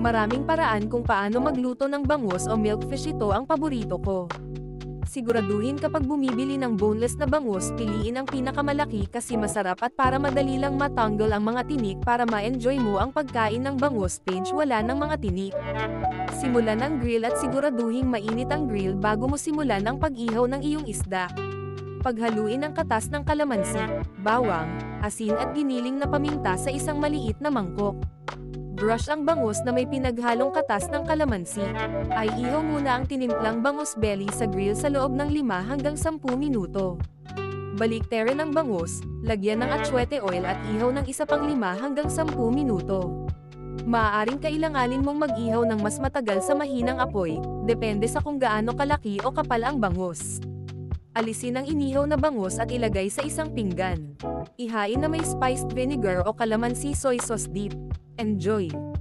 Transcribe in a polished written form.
Maraming paraan kung paano magluto ng bangus o milkfish, ito ang paborito ko. Siguraduhin kapag bumibili ng boneless na bangus, piliin ang pinakamalaki kasi masarap at para madali lang matanggal ang mga tinik para ma-enjoy mo ang pagkain ng bangus page wala ng mga tinik. Simulan ang grill at siguraduhing mainit ang grill bago mo simulan ang pag-ihaw ng iyong isda. Paghaluin ang katas ng kalamansi, bawang, asin at giniling na paminta sa isang maliit na mangkok. Brush ang bangus na may pinaghalong katas ng kalamansi. Ay ihaw muna ang tinimplang bangus belly sa grill sa loob ng 5 hanggang 10 minuto. Baliktarin ang bangus, lagyan ng atsuete oil at ihaw ng isa pang 5 hanggang 10 minuto. Maaaring kailanganin mong mag-ihaw ng mas matagal sa mahinang apoy, depende sa kung gaano kalaki o kapal ang bangus. Alisin ang inihaw na bangus at ilagay sa isang pinggan. Ihain na may spiced vinegar o calamansi soy sauce dip. Enjoy!